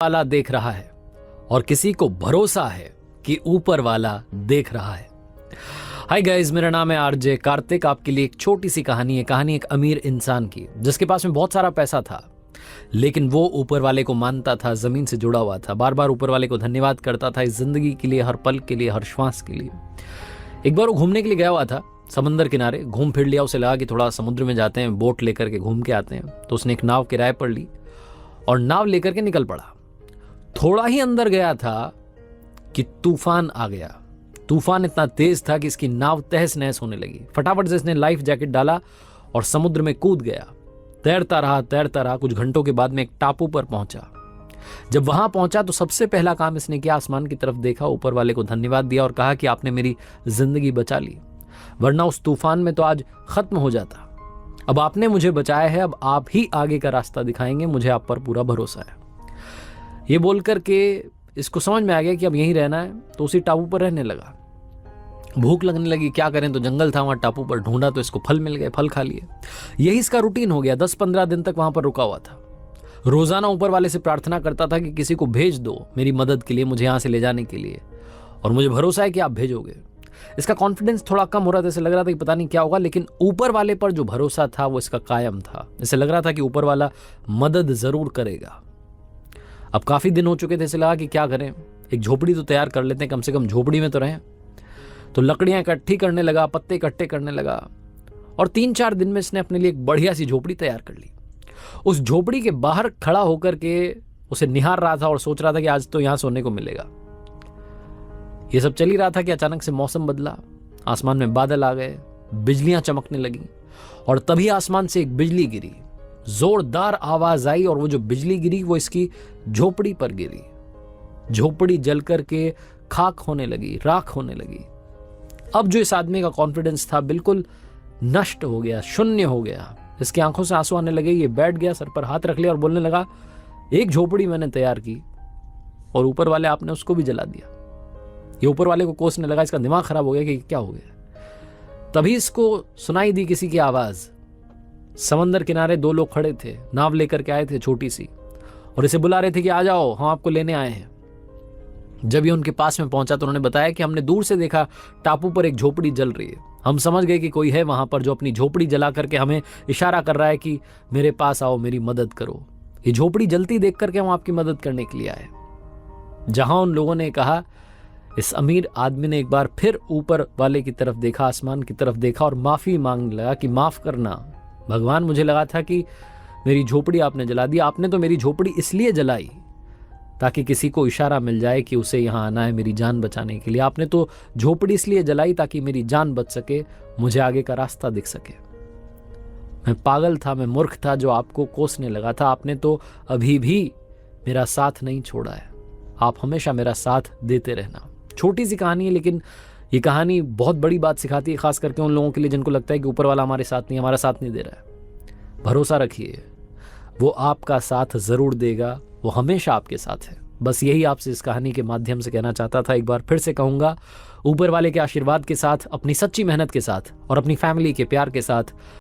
वाला देख रहा है और किसी को भरोसा है कि ऊपर वाला देख रहा है। हाय गाइस, मेरा नाम है आरजे कार्तिक। आपके लिए एक छोटी सी कहानी है। कहानी एक अमीर इंसान की जिसके पास में बहुत सारा पैसा था, लेकिन वो ऊपर वाले को मानता था, जमीन से जुड़ा हुआ था, बार बार ऊपर वाले को धन्यवाद करता था इस जिंदगी के लिए, हर पल के लिए, हर श्वास के लिए। एक बार वो घूमने के लिए गया हुआ था समंदर किनारे, घूम फिर लिया, उसे लगा कि थोड़ा समुद्र में जाते हैं, बोट लेकर के घूम के आते हैं। तो उसने एक नाव किराए पर ली और नाव लेकर के निकल पड़ा। थोड़ा ही अंदर गया था कि तूफान आ गया। तूफान इतना तेज था कि इसकी नाव तहस नहस होने लगी। फटाफट से इसने लाइफ जैकेट डाला और समुद्र में कूद गया। तैरता रहा। कुछ घंटों के बाद में एक टापू पर पहुंचा। जब वहां पहुंचा तो सबसे पहला काम इसने किया, आसमान की तरफ देखा, ऊपर वाले को धन्यवाद दिया और कहा कि आपने मेरी जिंदगी बचा ली, वरना उस तूफान में तो आज खत्म हो जाता। अब आपने मुझे बचाया है, अब आप ही आगे का रास्ता दिखाएंगे, मुझे आप पर पूरा भरोसा है। ये बोल करके इसको समझ में आ गया कि अब यहीं रहना है, तो उसी टापू पर रहने लगा। भूख लगने लगी, क्या करें, तो जंगल था वहां टापू पर, ढूंढा तो इसको फल मिल गए, फल खा लिए। यही इसका रूटीन हो गया। 10-15 दिन तक वहां पर रुका हुआ था। रोजाना ऊपर वाले से प्रार्थना करता था कि किसी को भेज दो मेरी मदद के लिए, मुझे यहां से ले जाने के लिए, और मुझे भरोसा है कि आप भेजोगे। इसका कॉन्फिडेंस थोड़ा कम हो रहा था, इसे लग रहा था कि पता नहीं क्या होगा, लेकिन ऊपर वाले पर जो भरोसा था वो इसका कायम था। इसे लग रहा था कि ऊपर वाला मदद जरूर करेगा। अब काफी दिन हो चुके थे, इसे लगा कि क्या करें, एक झोपड़ी तो तैयार कर लेते हैं, कम से कम झोपड़ी में तो रहें। तो लकड़ियां इकट्ठी करने लगा, पत्ते इकट्ठे करने लगा, और 3-4 दिन में इसने अपने लिए एक बढ़िया सी झोपड़ी तैयार कर ली। उस झोपड़ी के बाहर खड़ा होकर के उसे निहार रहा था और सोच रहा था कि आज तो यहां सोने को मिलेगा। ये सब चल ही रहा था कि अचानक से मौसम बदला, आसमान में बादल आ गए, बिजलियां चमकने लगी, और तभी आसमान से एक बिजली गिरी। जोरदार आवाज आई और वो जो बिजली गिरी वो इसकी झोपड़ी पर गिरी। झोपड़ी जल करके खाक होने लगी, राख होने लगी। अब जो इस आदमी का कॉन्फिडेंस था बिल्कुल नष्ट हो गया, शून्य हो गया। इसकी आंखों से आंसू आने लगे। ये बैठ गया, सर पर हाथ रख लिया और बोलने लगा, एक झोपड़ी मैंने तैयार की और ऊपर वाले आपने उसको भी जला दिया। ये ऊपर वाले को कोसने लगा, इसका दिमाग खराब हो गया कि क्या हो गया। तभी इसको सुनाई दी किसी की आवाज। समंदर किनारे 2 लोग खड़े थे, नाव लेकर के आए थे छोटी सी, और इसे बुला रहे थे कि आ जाओ, हम आपको लेने आए हैं। जब ये उनके पास में पहुंचा तो उन्होंने बताया कि हमने दूर से देखा टापू पर एक झोपड़ी जल रही है। हम समझ गए कि कोई है वहां पर जो अपनी झोपड़ी जला करके हमें इशारा कर रहा है कि मेरे पास आओ, मेरी मदद करो। ये झोपड़ी जलती देख करके हम आपकी मदद करने के लिए आए। जहां उन लोगों ने कहा, इस अमीर आदमी ने एक बार फिर ऊपर वाले की तरफ देखा, आसमान की तरफ देखा और माफी मांगने लगा कि माफ करना भगवान, मुझे लगा था कि मेरी झोपड़ी आपने जला दी। आपने तो मेरी झोपड़ी इसलिए जलाई ताकि किसी को इशारा मिल जाए कि उसे यहाँ आना है मेरी जान बचाने के लिए। आपने तो झोपड़ी इसलिए जलाई ताकि मेरी जान बच सके, मुझे आगे का रास्ता दिख सके। मैं पागल था, मैं मूर्ख था जो आपको कोसने लगा था। आपने तो अभी भी मेरा साथ नहीं छोड़ा है। आप हमेशा मेरा साथ देते रहना। छोटी सी कहानी है, लेकिन ये कहानी बहुत बड़ी बात सिखाती है, खास करके उन लोगों के लिए जिनको लगता है कि ऊपर वाला हमारे साथ नहीं, हमारा साथ नहीं दे रहा है। भरोसा रखिए, वो आपका साथ जरूर देगा, वो हमेशा आपके साथ है। बस यही आपसे इस कहानी के माध्यम से कहना चाहता था। एक बार फिर से कहूंगा, ऊपर वाले के आशीर्वाद के साथ, अपनी सच्ची मेहनत के साथ और अपनी फैमिली के प्यार के साथ